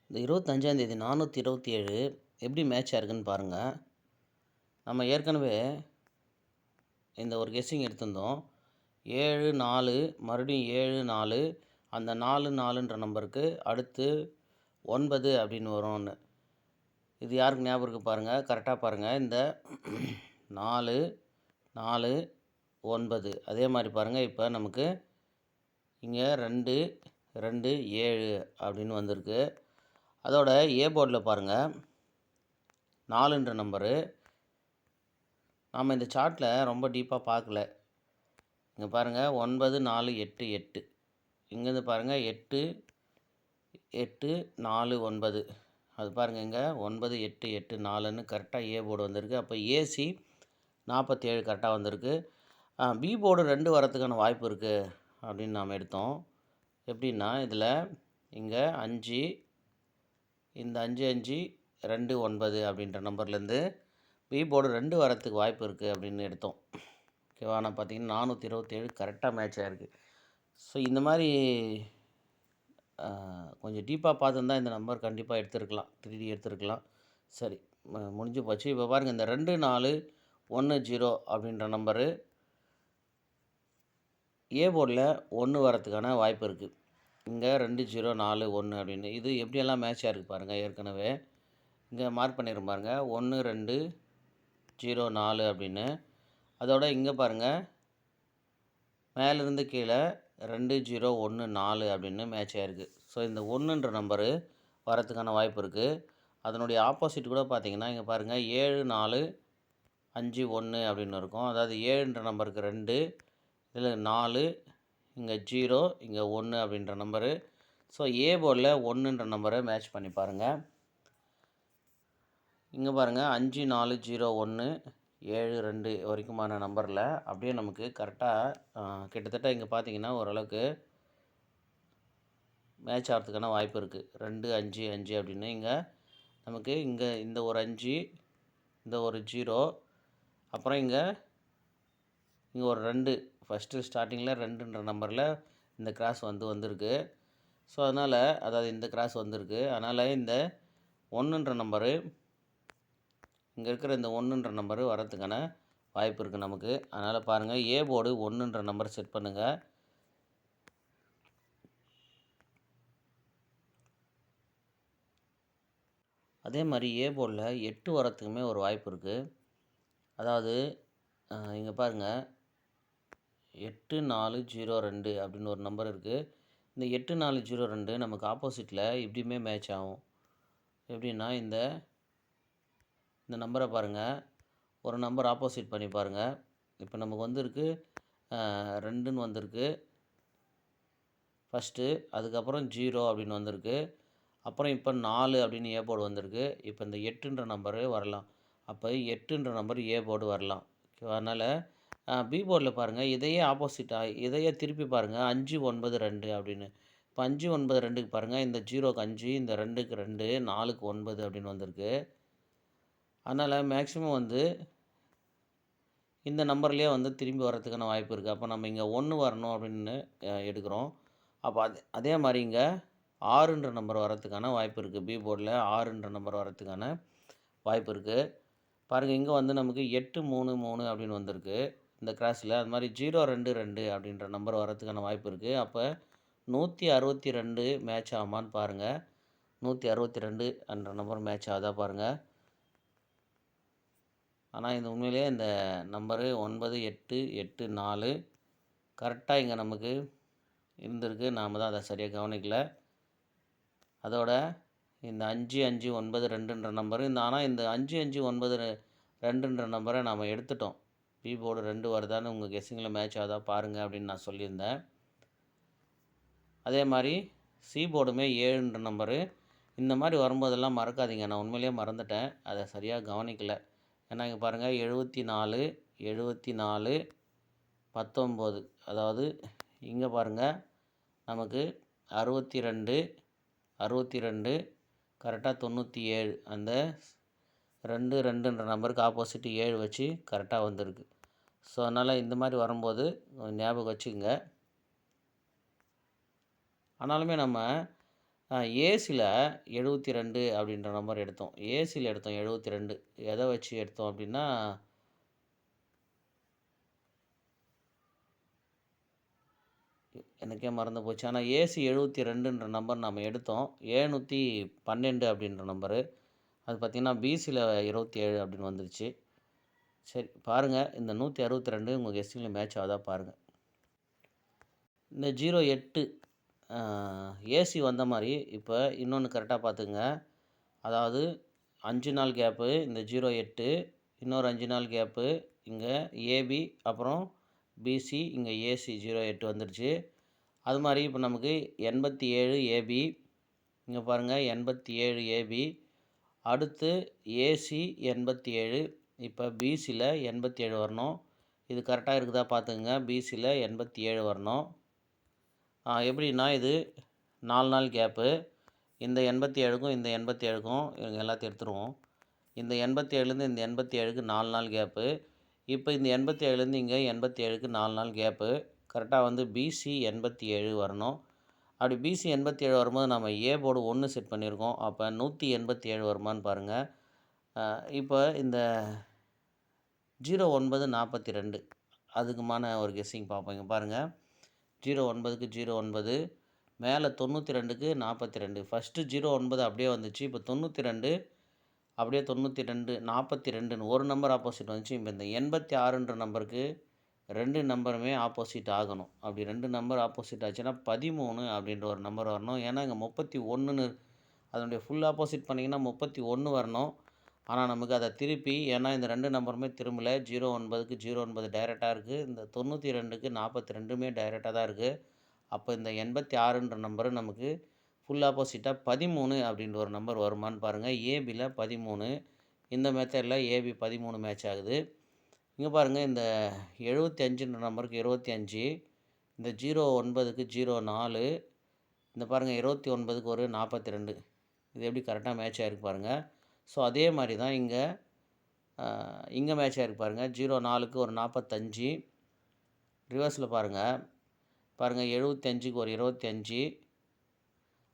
இந்த 25ஆந்தேதி 427 எப்படி மேட்ச் ஆயிருக்குன்னு பாருங்கள். நம்ம ஏற்கனவே இந்த ஒரு கெஸ்ஸிங் எடுத்திருந்தோம். 7, 4 மறுபடியும் 7, 4 அந்த 4, 4ன்ற நம்பருக்கு அடுத்து 9 அப்படின்னு வரும்னு. இது யாருக்கு ஞாபகம் இருக்குது பாருங்கள், கரெக்டாக பாருங்கள். இந்த 4, 4, 9 அதே மாதிரி பாருங்கள். இப்போ நமக்கு இங்கே 2, 2, 7 அப்படின்னு வந்திருக்கு. அதோட ஏ போர்டில் பாருங்கள் 4ன்ற நம்பரு. நாம் இந்த சார்ட்டில் ரொம்ப டீப்பாக பார்க்கல. இங்கே பாருங்கள் 9, 4, 8, 8 இங்கேருந்து பாருங்கள் 8, 8, 4, 9 அது பாருங்கள். இங்கே 9, 8, 8, 4ன்னு கரெக்டாக ஏ போர்டு வந்திருக்கு. அப்போ ஏசி 47 கரெக்டாக வந்திருக்கு. பி போர்டு 2 வரத்துக்கான வாய்ப்பு இருக்குது அப்படின்னு நாம் எடுத்தோம். எப்படின்னா இதில் இங்கே 5 இந்த 5, 5, 2, 9 அப்படின்ற நம்பர்லேருந்து பி போர்டு 2 வரத்துக்கு வாய்ப்பு இருக்குது அப்படின்னு எடுத்தோம். ஓகேவா? ஆனால் பார்த்தீங்கன்னா 427 கரெக்டாக மேட்ச் ஆகிருக்கு. ஸோ இந்த மாதிரி கொஞ்சம் டீப்பாக பார்த்துருந்தா இந்த நம்பர் கண்டிப்பாக எடுத்துருக்கலாம், 3D எடுத்துருக்கலாம். சரி, முடிஞ்சு போச்சு. இப்போ பாருங்கள், இந்த 2, 4, 1, 0 அப்படின்ற நம்பரு ஏ போர்டில் 1 வரத்துக்கான வாய்ப்பு இருக்குது. இங்கே 2, 0, 4, 1 அப்படின்னு இது எப்படியெல்லாம் மேட்ச் ஆகிருக்கு பாருங்கள். ஏற்கனவே இங்கே மார்க் பண்ணிடுறோம் பாருங்கள், 1, 2, 0, 4 அப்படின்னு. அதோட இங்கே பாருங்கள் மேலேருந்து கீழே 2, 0, 1, 4 அப்படின்னு மேட்ச் ஆகிருக்கு. ஸோ இந்த 1ன்ற நம்பரு வரத்துக்கான வாய்ப்பு இருக்குது. அதனுடைய ஆப்போசிட் கூட பார்த்தீங்கன்னா இங்கே பாருங்கள் 7, 4, 5, 1 அப்படின்னு இருக்கும். அதாவது 7ன்ற நம்பருக்கு 2, இதில் 4, இங்கே 0, இங்கே 1 அப்படின்ற நம்பரு. ஸோ ஏ போர்டில் 1ன்ற நம்பரை மேட்ச் பண்ணி பாருங்கள். இங்கே பாருங்கள் 5, 4, 0, 1, 7, 2 வரைக்குமான நம்பரில் அப்படியே நமக்கு கரெக்டாக கிட்டத்தட்ட இங்கே பார்த்தீங்கன்னா ஓரளவுக்கு மேட்ச் ஆகிறதுக்கான வாய்ப்பு இருக்குது. 2, 5, 5 அப்படின்னு இங்கே நமக்கு இங்கே இந்த ஒரு 5, இந்த ஒரு 0, அப்புறம் இங்கே ஒரு 2 ஃபஸ்ட்டு ஸ்டார்டிங்கில் 2ன்ற நம்பரில் இந்த கிராஸ் வந்திருக்கு. ஸோ அதனால் அதாவது இந்த கிராஸ் வந்திருக்கு. அதனால் இந்த 1ன்ற நம்பரு இங்கே இருக்கிற இந்த 1ன்ற நம்பரு வரத்துக்கான வாய்ப்பு இருக்குது நமக்கு. அதனால் பாருங்கள், ஏ போர்டு 1ன்ற நம்பர் செட் பண்ணுங்கள். அதே மாதிரி ஏ போர்டில் 8 வரத்துக்குமே ஒரு வாய்ப்பு இருக்குது. அதாவது இங்கே பாருங்கள் 8, 4, 0, 2 அப்படின்னு ஒரு நம்பர் இருக்குது. இந்த 8, 4, 0, 2 நமக்கு ஆப்போசிட்டில் இப்படியுமே மேட்ச் ஆகும். எப்படின்னா இந்த நம்பரை பாருங்கள், ஒரு நம்பர் ஆப்போசிட் பண்ணி பாருங்கள். இப்போ நமக்கு வந்திருக்கு 2ன்னு வந்திருக்கு ஃபஸ்ட்டு, அதுக்கப்புறம் 0 அப்படின்னு வந்திருக்கு, அப்புறம் இப்போ 4 அப்படின்னு ஏ போர்டு வந்திருக்கு. இப்போ இந்த 8ன்ற நம்பரு வரலாம். அப்போ 8ன்ற நம்பர் ஏ போர்டு வரலாம். ஓகேவா? அதனால் பி போர்டில் பாருங்கள், இதையே ஆப்போசிட்டாக இதையே திருப்பி பாருங்கள் 5, 9, 2 அப்படின்னு. இப்போ 5, 9, 2க்கு பாருங்கள், இந்த 0க்கு 5, இந்த 2க்கு 2, 4க்கு 9 அப்படின்னு வந்திருக்கு. அதனால் மேக்ஸிமம் இந்த நம்பர்லேயே திரும்பி வரத்துக்கான வாய்ப்பு இருக்குது. அப்போ நம்ம இங்கே 1 வரணும் அப்படின்னு எடுக்கிறோம். அப்போ அதே மாதிரி இங்கே 6ன்ற நம்பர் வரத்துக்கான வாய்ப்பு இருக்குது. பி போர்டில் 6ன்ற நம்பர் வரத்துக்கான வாய்ப்பு இருக்குது. பாருங்கள், இங்கே நமக்கு 8, 3, 3 அப்படின்னு வந்திருக்கு இந்த கிராஸில். அது மாதிரி 0, 2, 2 அப்படின்ற நம்பர் வரத்துக்கான வாய்ப்பு இருக்குது. அப்போ 162 மேட்ச் ஆகுமான்னு பாருங்கள். 162 என்ற நம்பர் மேட்ச் ஆகுதா பாருங்கள். ஆனால் இந்த உண்மையிலேயே இந்த நம்பரு 9, 8, 8, 4 கரெக்டாக இங்கே நமக்கு இருந்திருக்கு. நாம் தான் அதை சரியாக கவனிக்கல. அதோட இந்த 5, 5, 9, 2ன்ற நம்பரு ஆனால் இந்த 5, 5, 9, 2ன்ற நம்பரை நாம் எடுத்துட்டோம். பி போர்டு 2 வருதான்னு உங்கள் கெஸ்ஸிங்கில் மேட்ச் ஆகுதா பாருங்கள் அப்படின்னு நான் சொல்லியிருந்தேன். அதே மாதிரி சி போர்டுமே 7ன்ற நம்பரு. இந்த மாதிரி வரும்போதெல்லாம் மறக்காதீங்க. நான் உண்மையிலேயே மறந்துட்டேன், அதை சரியாக கவனிக்கல. ஏன்னா இங்கே பாருங்கள் 74, 74, 19 அதாவது இங்கே பாருங்கள் நமக்கு 62, 62 கரெக்டாக 97 அந்த 2, 2ன்ற நம்பருக்கு ஆப்போசிட்டு 7 வச்சு கரெக்டாக வந்திருக்கு. ஸோ அதனால் இந்த மாதிரி வரும்போது ஞாபகம் வச்சுக்கோங்க. ஆனாலுமே நம்ம ஏசியில் 72 அப்படின்ற நம்பர் எடுத்தோம். ஏசியில் எடுத்தோம் 72. எதை வச்சு எடுத்தோம் அப்படின்னா, எனக்கே மறந்து போச்சு. ஆனால் ஏசி 72ன்ற நம்பர் நம்ம எடுத்தோம். 712 அப்படின்ற நம்பரு. அது பார்த்திங்கன்னா பிசியில் 27 அப்படின்னு வந்துருச்சு. சரி பாருங்கள், இந்த 162 உங்கள் கெஸ்டிங்கில் மேட்ச் ஆகுதா பாருங்கள். இந்த 08 ஏசி வந்த மாதிரி இப்போ இன்னொன்று கரெக்டாக பார்த்துங்க. அதாவது 5 நாள் கேப்பு இந்த 08, இன்னொரு 5 நாள் கேப்பு இங்கே ஏபி, அப்புறம் பிசி, இங்கே ஏசி 08 வந்துருச்சு. அது மாதிரி இப்போ நமக்கு 87 ஏபி, இங்கே பாருங்கள் 87 ஏபி, அடுத்து ஏசி 87, இப்போ பிசியில் 87 வரணும். இது கரெக்டாக இருக்குதா பார்த்துங்க. பிசியில் 87 வரணும். எப்படின்னா இது 4 நாள் கேப்பு. இந்த 87க்கும் இந்த 87க்கும் இவங்க எல்லாத்தையும் எடுத்துருவோம். இந்த 87லேருந்து இந்த 87க்கு 4 நாள் கேப்பு. இப்போ இந்த 87லேருந்து இங்கே 87க்கு 4 நாள் கேப்பு. கரெக்டாக வந்து பிசி 87 வரணும். அப்படி பிசி 87 வரும்போது நம்ம ஏ போர்டு 1 செட் பண்ணியிருக்கோம். அப்போ 187 வருமானு பாருங்கள். இப்போ இந்த 0942 அதுக்குமான ஒரு கெஸ்ஸிங் பார்ப்போம். இங்கே பாருங்கள், 09க்கு 09, மேலே 92க்கு 42. ஃபஸ்ட்டு 09 அப்படியே வந்துச்சு. இப்போ 92 அப்படியே 92, 42ன்னு ஒரு நம்பர் ஆப்போசிட் வந்துச்சு. இப்போ இந்த 86ன்ற நம்பருக்கு 2 நம்பருமே ஆப்போசிட் ஆகணும். அப்படி 2 நம்பர் ஆப்போசிட் ஆச்சுன்னா 13 அப்படின்ற ஒரு நம்பர் வரணும். ஏன்னா இங்கே 31ன்னு அதனுடைய ஃபுல் ஆப்போசிட் பண்ணிங்கன்னா 31 வரணும். ஆனால் நமக்கு அதை திருப்பி, ஏன்னா இந்த 2 நம்பருமே திரும்பலை. 09க்கு 09 டைரெக்டாக இருக்குது. இந்த 92க்கு 42மே டைரெக்டாக தான் இருக்குது. அப்போ இந்த 86ன்ற நம்பரு நமக்கு ஃபுல் ஆப்போசிட்டாக 13 அப்படின்ற ஒரு நம்பர் வருமானு பாருங்கள். ஏபியில் 13, இந்த மெத்தடில் ஏபி 13 மேட்ச் ஆகுது. இங்கே பாருங்கள், இந்த 75ன்ற நம்பருக்கு 25, இந்த 09க்கு 04, இந்த பாருங்கள் 29க்கு ஒரு 42. இது எப்படி கரெக்டாக மேட்ச் ஆகிருக்கு பாருங்கள். ஸோ அதே மாதிரி தான் இங்கே மேட்ச் ஆகிருக்கு பாருங்கள். 04க்கு ஒரு 45, ரிவர்ஸில் பாருங்கள் 75க்கு ஒரு 25,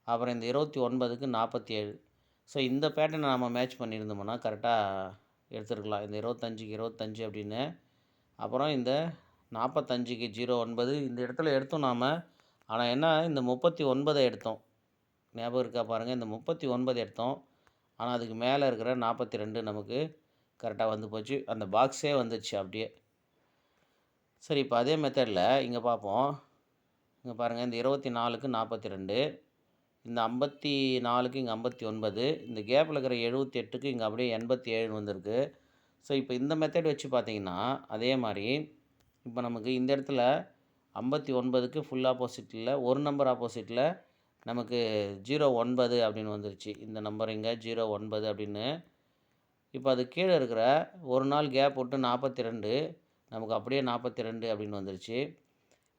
அப்புறம் இந்த 29க்கு 47. ஸோ இந்த பேட்டர்னை நம்ம மேட்ச் பண்ணியிருந்தோம்னா கரெக்டாக எடுத்துருக்கலாம். இந்த 25க்கு 25 அப்படின்னு, அப்புறம் இந்த 45க்கு 09 இந்த இடத்துல எடுத்தோம் நாம். ஆனால் என்ன, இந்த 39 எடுத்தோம். ஞாபகம் இருக்கா பாருங்கள், இந்த 39 எடுத்தோம். ஆனால் அதுக்கு மேலே இருக்கிற 42 நமக்கு கரெக்டாக வந்து போச்சு. அந்த பாக்ஸே வந்துடுச்சு அப்படியே. சரி, இப்போ அதே மெத்தடில் இங்கே பார்ப்போம். இங்கே பாருங்கள், இந்த 24க்கு 42, இந்த 54க்கு இங்கே 59, இந்த கேப்பில் இருக்கிற 78க்கு இங்கே அப்படியே 87 வந்திருக்கு. ஸோ இப்போ இந்த மெத்தட் வச்சு பார்த்தீங்கன்னா அதே மாதிரி இப்போ நமக்கு இந்த இடத்துல 59க்கு ஃபுல் ஆப்போசிட்டில் ஒரு நம்பர் ஆப்போசிட்டில் நமக்கு 09 அப்படின்னு வந்துருச்சு. இந்த நம்பர் இங்கே 09 அப்படின்னு. இப்போ அது கீழே இருக்கிற ஒரு நாள் கேப் விட்டு 42, நமக்கு அப்படியே 42 அப்படின்னு வந்துருச்சு.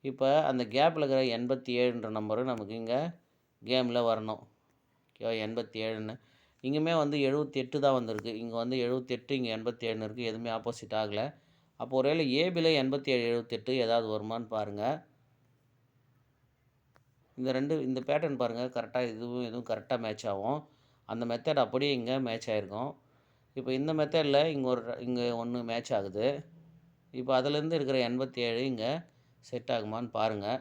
இப்போ அந்த கேப்பில் இருக்கிற 87ன்ற நம்பரும் நமக்கு இங்கே கேமில் வரணும். ஓகேவா, 87ன்னு. இங்கேயுமே வந்து 78 தான் வந்திருக்கு. இங்கே வந்து 78, இங்கே 87ன்னு இருக்குது. எதுவுமே ஆப்போசிட் ஆகலை. அப்போ ஒருவேளை ஏபியில் 87, 78 ஏதாவது வருமானு பாருங்கள். இந்த பேட்டர்ன் பாருங்கள், கரெக்டாக இதுவும் கரெக்டாக மேட்ச் ஆகும். அந்த மெத்தட் அப்படியே இங்கே மேட்ச் ஆகிருக்கும். இப்போ இந்த மெத்தடில் இங்கே ஒன்று மேட்ச் ஆகுது. இப்போ அதிலேருந்து இருக்கிற 87 இங்கே செட் ஆகுமான்னு பாருங்கள்.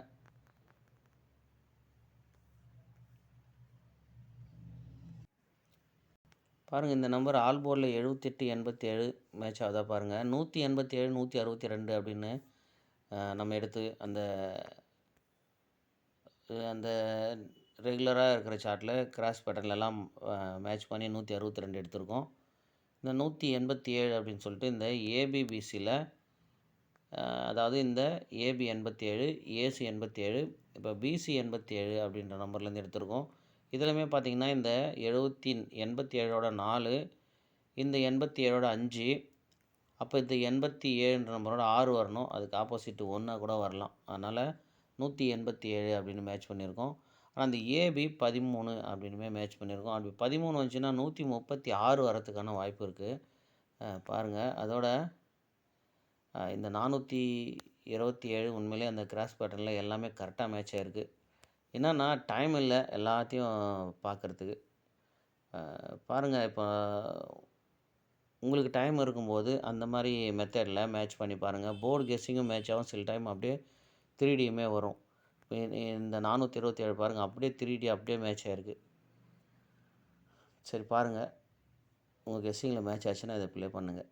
பாருங்கள், இந்த நம்பர் ஆல் போர்டில் 78, 87 மேட்ச் ஆகுதா பாருங்கள். 187, 162 அப்படின்னு நம்ம எடுத்து அந்த ரெகுலராக இருக்கிற சார்ட்டில் கிராஸ் பேட்டர்ன்லாம் மேட்ச் பண்ணி 162 எடுத்திருக்கோம். இந்த 187 அப்படின்னு சொல்லிட்டு இந்த ஏபிபிசியில், அதாவது இந்த ஏபி 87, ஏசி 87, இப்போ பிசி 87 அப்படின்ற நம்பர்லேருந்து எடுத்திருக்கோம். இதிலுமே பார்த்திங்கன்னா இந்த 87ஓட 4, இந்த 87ஓட 5, அப்போ இந்த 87ன்ற நம்பரோட 6 வரணும். அதுக்கு ஆப்போசிட்டு 1 கூட வரலாம். அதனால் 187 அப்படின்னு மேட்ச் பண்ணியிருக்கோம். ஆனால் அந்த ஏபி 13 அப்படின்னுமே மேட்ச் பண்ணியிருக்கோம். அப்படி 13 வந்துச்சுன்னா 136 வரத்துக்கான வாய்ப்பு இருக்குது. பாருங்கள், அதோட இந்த 427 உண்மையிலே அந்த கிராஸ் பேட்டர்னில் எல்லாமே கரெக்டாக மேட்ச் ஆகிருக்கு. என்னன்னா டைம் இல்ல எல்லாத்தையும் பார்க்கறதுக்கு. பாருங்க இப்போ உங்களுக்கு டைம் இருக்கும்போது அந்த மாரி மெத்தட்ல மேட்ச் பண்ணி பாருங்க. போர்ட் கெஸ்ஸிங்கும் மேட்ச் ஆகும். சில டைம் அப்படியே 3Dயுமே வரும். இப்ப இந்த 427 பாருங்க அப்படியே 3D அப்படியே மேட்ச் ஆயிருக்கு. சரி பாருங்க. உங்க கெஸ்ஸிங்கில மேட்ச் ஆச்சுன்னா இத ப்ளே பண்ணுங்க.